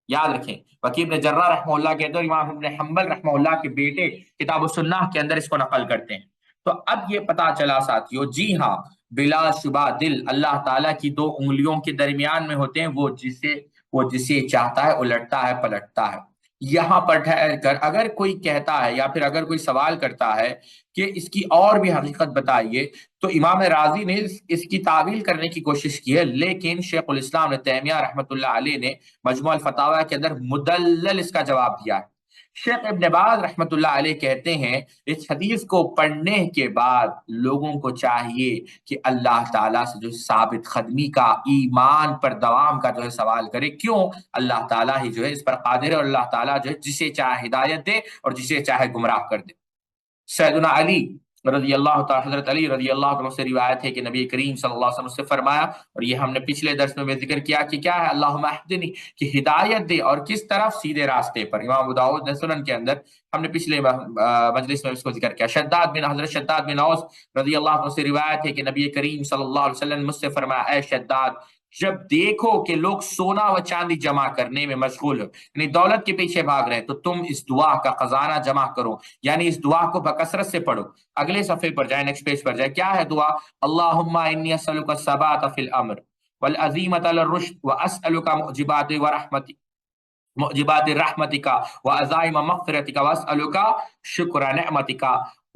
یاد رکھیں، وکیع بن جراح رحمہ اللہ کہتے ہیں، امام ابن حنبل رحمہ اللہ کے بیٹے کتاب السنہ کے اندر اس کو نقل کرتے ہیں۔ تو اب یہ پتا چلا ساتھیو، جی ہاں، بلا شبہ دل اللہ تعالیٰ کی دو انگلیوں کے درمیان میں ہوتے ہیں، وہ جسے چاہتا ہے الٹتا ہے، پلٹتا ہے۔ یہاں پر ٹھہر کر اگر کوئی کہتا ہے یا پھر اگر کوئی سوال کرتا ہے کہ اس کی اور بھی حقیقت بتائیے، تو امام راضی نے اس کی تعویل کرنے کی کوشش کی ہے، لیکن شیخ الاسلام ابن تیمیہ رحمۃ اللہ علیہ نے مجموع الفتاوی کے اندر مدلل اس کا جواب دیا ہے۔ شیخ ابن باز رحمۃ اللہ علیہ کہتے ہیں اس حدیث کو پڑھنے کے بعد لوگوں کو چاہیے کہ اللہ تعالیٰ سے جو ثابت قدمی کا، ایمان پر دوام کا جو ہے سوال کرے، کیوں؟ اللہ تعالیٰ ہی جو ہے اس پر قادر ہے، اور اللہ تعالیٰ جو ہے جسے چاہے ہدایت دے اور جسے چاہے گمراہ کر دے۔ سیدنا علی رضی اللہ تعالی، حضرت علی رضی اللہ عنہ سے روایت ہے کہ نبی کریم صلی اللہ علیہ وسلم سے فرمایا، اور یہ ہم نے پچھلے درس میں ذکر کیا کہ کیا ہے، اللہم اہدنی، کہ ہدایت دے، اور کس طرف؟ سیدھے راستے پر۔ امام ابو داؤد نے سنن کے اندر ہم نے پچھلے مجلس میں اس کو ذکر کیا۔ حضرت شداد بن اوس رضی اللہ عنہ سے روایت ہے کہ نبی کریم صلی اللہ علیہ وسلم مجھ سے فرمایا، اے شداد، جب دیکھو کہ لوگ سونا و چاندی جمع کرنے میں مشغول ہو، یعنی دولت کے پیچھے بھاگ رہے ہیں، تو تم اس دعا کا خزانہ جمع کرو، یعنی اس دعا کو بکثرت سے پڑھو۔ اگلے صفحے پر جائیں، نیکسٹ پیج پر جائیں، کیا ہے دعا؟ اللہم انی اسألک الثبات فی الامر والعزیمۃ علی الرشد واسألک موجبات رحمتک وعزائم مغفرتک واسألک شکر نعمتک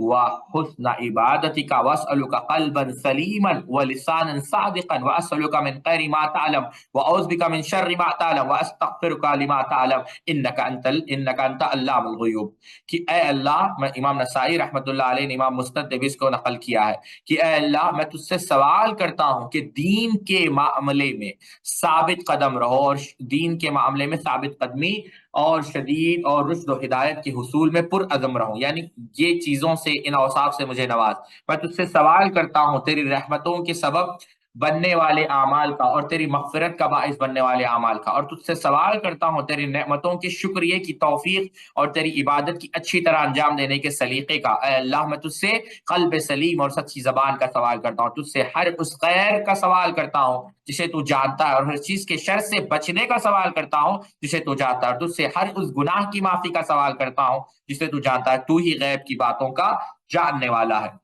وحسن عبادتک واسألک قلبا سلیما ولسانا صادقا واسألک من خیر ما تعلم واعوذ بک من شر ما تعلم واستغفرک لما تعلم انک انت علام الغیوب۔ کہ اے اللہ، میں، امام نسائی رحمۃ اللہ علیہ نے امام مسند اس کو نقل کیا ہے کہ اے اللہ، میں تجھ سے سوال کرتا ہوں کہ دین کے معاملے میں ثابت قدم رہو، اور دین کے معاملے میں ثابت قدمی اور شدید اور رشد و ہدایت کے حصول میں پرعزم رہوں، یعنی یہ چیزوں سے، ان اوصاف سے مجھے نواز۔ میں تجھ سے سوال کرتا ہوں تیری رحمتوں کے سبب بننے والے اعمال کا، اور تیری مغفرت کا باعث بننے والے اعمال کا، اور تجھ سے سوال کرتا ہوں تیری نعمتوں کے شکریہ کی توفیق اور تیری عبادت کی اچھی طرح انجام دینے کے سلیقے کا۔ اے اللہ، میں تجھ سے قلب سلیم اور سچی زبان کا سوال کرتا ہوں، تجھ سے ہر اس خیر کا سوال کرتا ہوں جسے تو جانتا ہے، اور ہر چیز کے شر سے بچنے کا سوال کرتا ہوں جسے تو جانتا ہے، اور تجھ سے ہر اس گناہ کی معافی کا سوال کرتا ہوں جسے تو جانتا ہے، تو ہی غیب کی باتوں کا جاننے والا ہے۔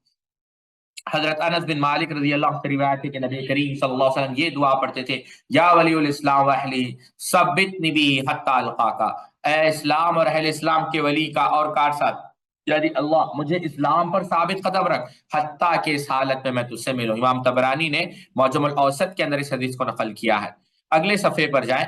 حضرت انس بن مالک رضی اللہ عنہ سے روایت ہے کہ نبی کریم صلی اللہ علیہ وسلم یہ دعا پڑھتے تھے، یا ولی الاسلام واہلی ثبتنی بی حتی القاک، اے اسلام اور اہل اسلام کے ولی کا اور کار ساتھ، یعنی اللہ مجھے اسلام پر ثابت قدم رکھ حتیٰ کہ اس حالت میں تجھ سے ملوں۔ امام طبرانی نے معجم الاوسط کے اندر اس حدیث کو نقل کیا ہے۔ اگلے صفحے پر جائیں،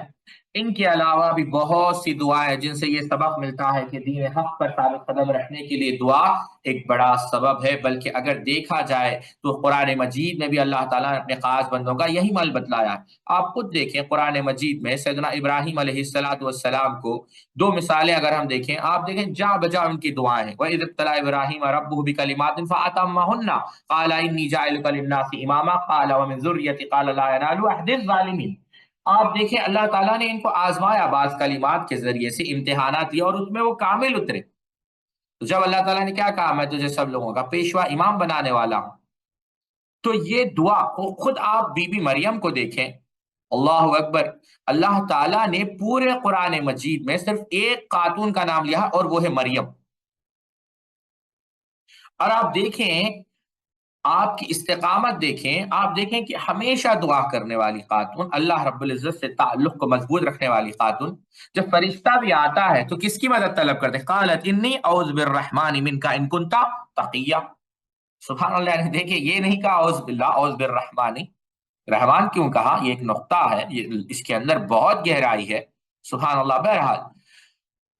ان کے علاوہ بھی بہت سی دعائیں جن سے یہ سبق ملتا ہے کہ دین حق پر ثابت قدم رکھنے کے لیے دعا ایک بڑا سبب ہے، بلکہ اگر دیکھا جائے تو قرآن مجید میں بھی اللہ تعالیٰ نے اپنے خاص بندوں کا یہی مل بتلایا ہے۔ آپ خود دیکھیں قرآن مجید میں سیدنا ابراہیم علیہ السلام کو دو مثالیں اگر ہم دیکھیں، آپ دیکھیں جا بجا ان کی دعائیں ہیں، وَإِذِ ابْتَلَىٰ إِبْرَاهِيمَ رَبُّهُ بِكَلِمَاتٍ فَأَتَمَّهُنَّ قَالَ إِنِّي جَاعِلُكَ لِلنَّاسِ إِمَامًا قَالَ وَمِن ذُرِّيَّتِي قَالَ لَا يَنَالُ عَهْدِ الظَّالِمِينَ۔ آپ دیکھیں اللہ تعالیٰ نے ان کو آزمایا بعض کلمات کے ذریعے سے، امتحانات لیا، اور اس میں وہ کامل اترے۔ تو جب اللہ تعالیٰ نے کیا کہا، میں تجھے سب لوگوں کا پیشوا امام بنانے والا ہوں، تو یہ دعا خود آپ بی بی مریم کو دیکھیں، اللہ اکبر، اللہ تعالیٰ نے پورے قرآن مجید میں صرف ایک خاتون کا نام لیا اور وہ ہے مریم۔ اور آپ دیکھیں، آپ کی استقامت دیکھیں، آپ دیکھیں کہ ہمیشہ دعا کرنے والی خاتون، اللہ رب العزت سے تعلق کو مضبوط رکھنے والی خاتون، جب فرشتہ بھی آتا ہے تو کس کی مدد طلب کرتے؟ قالت انی اعوذ بالرحمن منک ان کنت تقیا۔ سبحان اللہ، نے دیکھیں یہ نہیں کہا اعوذ باللہ، اعوذ بالرحمن۔ رحمان کیوں کہا؟ یہ ایک نقطہ ہے، یہ اس کے اندر بہت گہرائی ہے۔ سبحان اللہ، بہرحال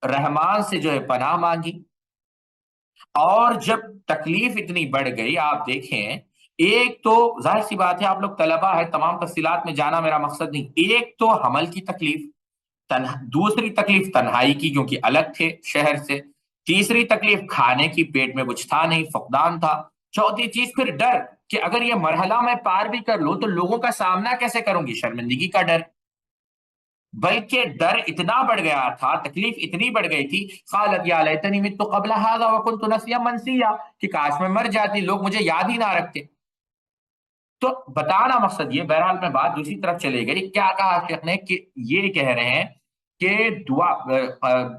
رحمان سے جو ہے پناہ مانگی، اور جب تکلیف اتنی بڑھ گئی، آپ دیکھیں، ایک تو ظاہر سی بات ہے، آپ لوگ طلبہ ہے، تمام تفصیلات میں جانا میرا مقصد نہیں، ایک تو حمل کی تکلیف، دوسری تکلیف تنہائی کی کیونکہ الگ تھے شہر سے، تیسری تکلیف کھانے کی، پیٹ میں کچھ تھا نہیں، فقدان تھا، چوتھی چیز پھر ڈر کہ اگر یہ مرحلہ میں پار بھی کر لوں تو لوگوں کا سامنا کیسے کروں گی، شرمندگی کا ڈر۔ بلکہ ڈر اتنا بڑھ گیا تھا، تکلیف اتنی بڑھ گئی تھی، قالت یا لیتنی مت قبل هذا وكنت نسیا منسیا، کہ کاش میں مر جاتی، لوگ مجھے یاد ہی نہ رکھتے۔ تو بتانا مقصد یہ، بہرحال میں بات دوسری طرف چلے گئی، کیا کہا شیخ نے کہ یہ کہہ رہے ہیں کہ دعا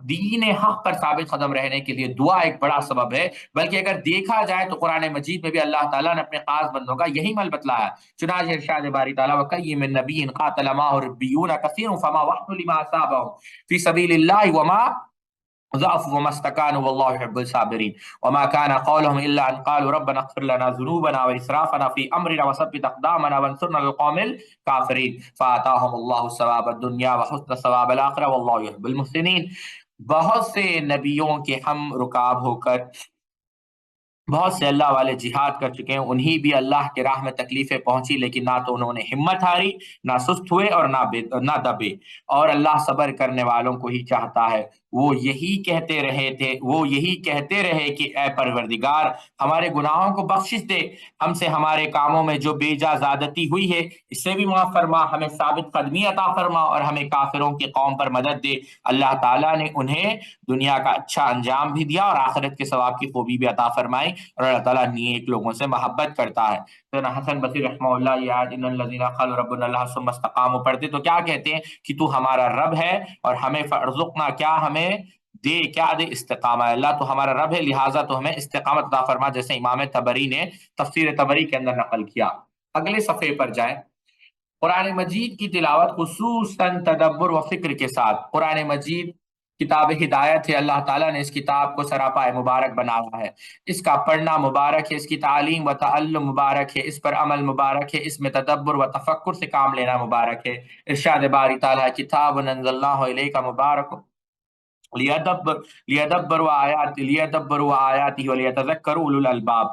دین حق پر ثابت قدم رہنے کے لیے دعا ایک بڑا سبب ہے، بلکہ اگر دیکھا جائے تو قرآن مجید میں بھی اللہ تعالیٰ نے اپنے خاص بندوں کا یہی مل بتلایا۔ چنانچہ ارشاد باری تعالیٰ وَكَيِّن مِّن نَبِيٍّ قَاتَلَ مَعَهُ رِبِّيُّونَ كَثِيرٌ فَمَا وَهْنُوا لِمَا أَصَابَهُمْ فِي سَبِيلِ اللَّهِ وَمَا ضعفوا وما استكانوا والله يحب الصابرين وما كان قولهم الا ان قالوا ربنا اغفر لنا ذنوبنا واسرافنا في امرنا وثبت اقدامنا وانصرنا على القوم الكافرين فاتاهم الله ثواب الدنيا وحسن ثواب الاخره والله يحب المحسنين۔ بہت سے نبیوں کے ہم رکاب ہو کر بہت سے اللہ والے جہاد کر چکے ہیں، انہی بھی اللہ کے راہ میں تکلیفیں پہنچی، لیکن نہ تو انہوں نے ہمت ہاری، نہ سست ہوئے، اور نہ دبے، اور اللہ صبر کرنے والوں کو ہی چاہتا ہے۔ وہ یہی کہتے رہے تھے، وہ یہی کہتے رہے کہ اے پروردگار ہمارے گناہوں کو بخشش دے، ہم سے ہمارے کاموں میں جو بے جا زیادتی ہوئی ہے اس سے بھی معاف فرما، ہمیں ثابت قدمی عطا فرما، اور ہمیں کافروں کی قوم پر مدد دے۔ اللہ تعالیٰ نے انہیں دنیا کا اچھا انجام بھی دیا اور آخرت کے ثواب کی خوبی بھی عطا فرمائی، اور اللہ تعالیٰ نیک لوگوں سے محبت کرتا ہے۔ تو حسن بصری رحمہ اللہ یہ آیت ان الذین قالوا ربنا اللہ ثم استقاموا پڑھتے تو کیا کہتے ہیں کہ تو ہمارا رب ہے اور ہمیں فرزقنا، کیا ہمیں دے، کیا دے؟ استقامہ۔ اللہ تو ہمارا رب ہے، لہٰذا تو ہمیں استقامت عطا فرما، جیسے امام تبری نے تفسیر تبری کے اندر نقل کیا۔ اگلے صفحے پر جائیں، قرآن مجید کی تلاوت خصوصاً تدبر و فکر کے ساتھ، قرآن مجید کتاب ہدایت ہے، اللہ تعالیٰ نے اس کتاب کو سراپا مبارک بنایا ہے، اس کا پڑھنا مبارک ہے، اس کی تعلیم و تعلم مبارک ہے، اس پر عمل مبارک ہے، اس میں تدبر و تفکر سے کام لینا مبارک ہے۔ ارشاد باری تعالیٰ کتاب انزلناہ الیک مبارک لیدبروا آیاتہ ولیتذکروا اولو الالباب۔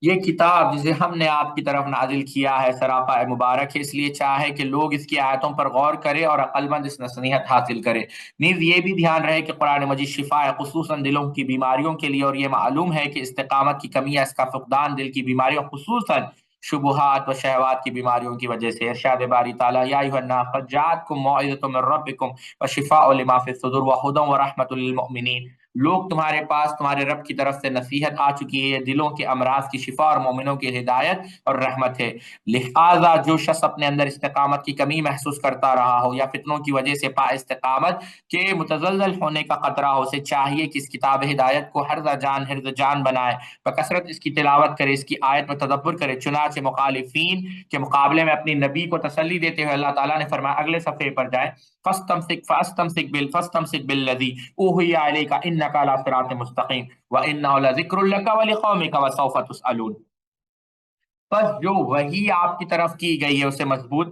یہ کتاب جسے ہم نے آپ کی طرف نازل کیا ہے سراپا مبارک ہے، اس لیے چاہے کہ لوگ اس کی آیتوں پر غور کرے اور عقل مند اس نصیحت حاصل کرے۔ نیز یہ بھی دھیان رہے کہ قرآن مجید شفا ہے خصوصاً دلوں کی بیماریوں کے لیے، اور یہ معلوم ہے کہ استقامت کی کمی یا اس کا فقدان دل کی بیماریوں خصوصاً شبہات و شہوات کی بیماریوں کی وجہ سے۔ ارشاد باری تعالیٰ یا ایھا الناس قد جاءتکم موعظۃ من ربکم وشفاء لما فی الصدور وہدی ورحمۃ للمؤمنین۔ لوگ تمہارے پاس تمہارے رب کی طرف سے نصیحت آ چکی ہے، یہ دلوں کے امراض کی شفا اور مومنوں کی ہدایت اور رحمت ہے۔ لہذا جو شخص اپنے اندر استقامت کی کمی محسوس کرتا رہا ہو یا فتنوں کی وجہ سے پا استقامت کے متزلزل ہونے کا خطرہ ہو، اسے چاہیے کہ اس کتاب ہدایت کو حرز جان بنائے، بکثرت اس کی تلاوت کرے، اس کی آیت میں تدبر کرے۔ چنانچہ مخالفین کے مقابلے میں اپنی نبی کو تسلی دیتے ہوئے اللہ تعالیٰ نے فرمایا، اگلے صفحے پر جائیں، فاستمسک بالذی اوحی الیک انک علی صراط مستقیم وانہ لذکر لک ولقومک وسوف تسألون۔ بس جو وحی آپ کی طرف کی گئی ہے اسے مضبوط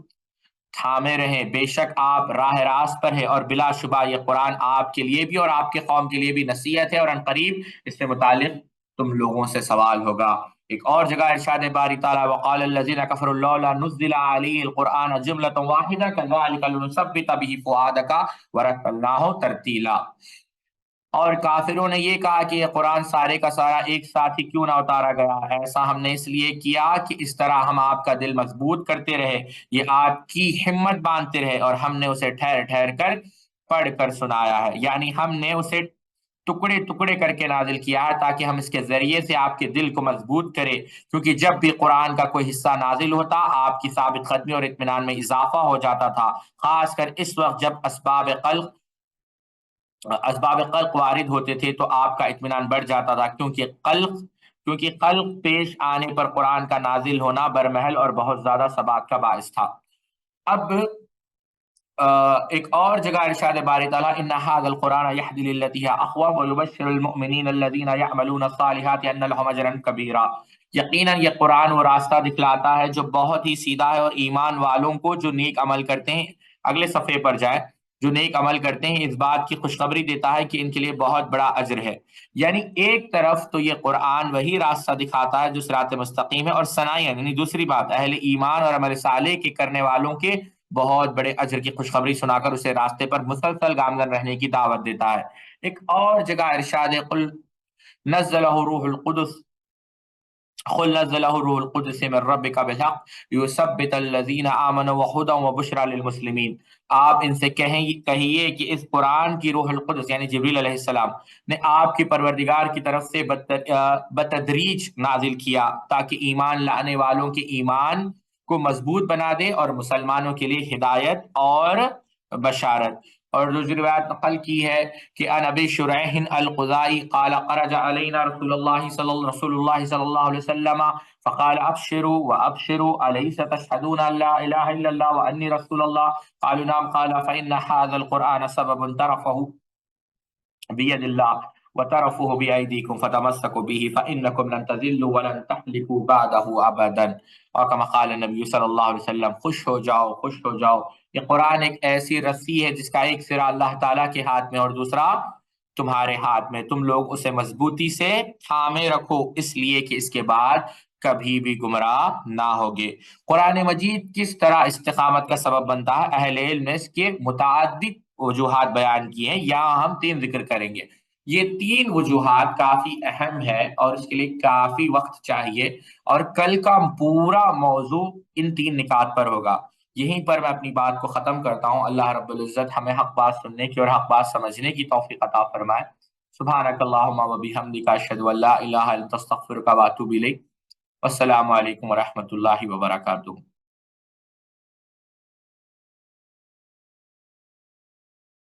تھامے رہیں، بے شک آپ راہ راست پر ہے، اور بلا شبہ یہ قرآن آپ کے لیے بھی اور آپ کے قوم کے لیے بھی نصیحت ہے، اور ان قریب اس سے متعلق تم لوگوں سے سوال ہوگا۔ ایک اور جگہ ارشاد باری تعالیٰ وقال الذین کفروا لولا نزل علیہ القرآن جملۃ واحدہ کذلک لنثبت بہ فؤادک ورتلناہ ترتیلا۔ اور کافروں نے یہ کہا کہ یہ قرآن سارے کا سارا ایک ساتھ ہی کیوں نہ اتارا گیا، ایسا ہم نے اس لیے کیا کہ اس طرح ہم آپ کا دل مضبوط کرتے رہے، یہ آپ کی ہمت باندھتے رہے، اور ہم نے اسے ٹھہر ٹھہر کر پڑھ کر سنایا ہے، یعنی ہم نے اسے ٹکڑے ٹکڑے کر کے نازل کیا ہے تاکہ ہم اس کے ذریعے سے آپ کے دل کو مضبوط کرے، کیونکہ جب بھی قرآن کا کوئی حصہ نازل ہوتا آپ کی ثابت قدمی اور اطمینان میں اضافہ ہو جاتا تھا، خاص کر اس وقت جب اسباب قلق وارد ہوتے تھے تو آپ کا اطمینان بڑھ جاتا تھا، کیونکہ قلق پیش آنے پر قرآن کا نازل ہونا برمحل اور بہت زیادہ ثبات کا باعث تھا۔ اب ایک اور جگہ ارشاد باری تعالیٰ ان هذا القرآن يهدي للتي هي اقوم ويبشر المؤمنین الذين يعملون الصالحات ان لهم اجرا کبیرا، یقیناً یہ قرآن وہ راستہ دکھلاتا ہے جو بہت ہی سیدھا ہے، اور ایمان والوں کو جو نیک عمل کرتے ہیں، اگلے صفحے پر جائیں، جو نیک عمل کرتے ہیں اس بات کی خوشخبری دیتا ہے کہ ان کے لیے بہت بڑا اجر ہے۔ یعنی ایک طرف تو یہ قرآن وہی راستہ دکھاتا ہے جو صراط مستقیم ہے، اور ثنائیاً یعنی دوسری بات اہل ایمان اور عمل صالح کے کرنے والوں کے بہت بڑے اجر کی خوشخبری سنا کر اسے راستے پر مسلسل گامزن رہنے کی دعوت دیتا ہے۔ ایک اور جگہ ارشاد قل نزلہ روح القدس قل نزلہ روح القدس من ربک بالحق یثبت الذین آمنوا وہدی وبشری للمسلمین، آپ ان سے کہیے کہ اس قرآن کی روح القدس یعنی جبریل علیہ السلام نے آپ کی پروردگار کی طرف سے بتدریج نازل کیا تاکہ ایمان لانے والوں کے ایمان کو مضبوط بنا دے اور مسلمانوں کے لیے ہدایت اور بشارت۔ اور دوسری روایت نقل کی ہے کہ ان ابی شریح الخزاعی قال خرج علینا رسول اللہ صلی اللہ علیہ وسلم فقال ابشروا وابشروا الیس تشهدون ان لا الہ الا اللہ وانی رسول اللہ قالوا نعم قال فان هذا القرآن سبب ترفه بید اللہ وترفوه بأيديكم فتمسكوا به فإنكم لن تذلوا ولن تهلكوا بعده ابدا، اور کما قال نبی صلی اللہ علیہ وسلم خوش ہو جاؤ خوش ہو جاؤ، یہ قرآن ایک ایسی رسی ہے جس کا ایک سرا اللہ تعالیٰ کے ہاتھ میں اور دوسرا تمہارے ہاتھ میں، تم لوگ اسے مضبوطی سے تھامے رکھو اس لیے کہ اس کے بعد کبھی بھی گمراہ نہ ہوگے۔ قرآن مجید کس طرح استقامت کا سبب بنتا ہے؟ اہل علم نے اس کے متعدد وجوہات بیان کی ہیں، یہاں ہم 3 ذکر کریں گے۔ یہ 3 وجوہات کافی اہم ہے اور اس کے لیے کافی وقت چاہیے، اور کل کا پورا موضوع ان 3 نکات پر ہوگا۔ یہیں پر میں اپنی بات کو ختم کرتا ہوں۔ اللہ رب العزت ہمیں حق بات سننے کی اور حق بات سمجھنے کی توفیق عطا فرمائے۔ سبحانک اللہم و بحمدک اشہد ان لا الہ الا انت استغفرک و اتوب الیک۔ والسلام علیکم ورحمۃ اللہ وبرکاتہ۔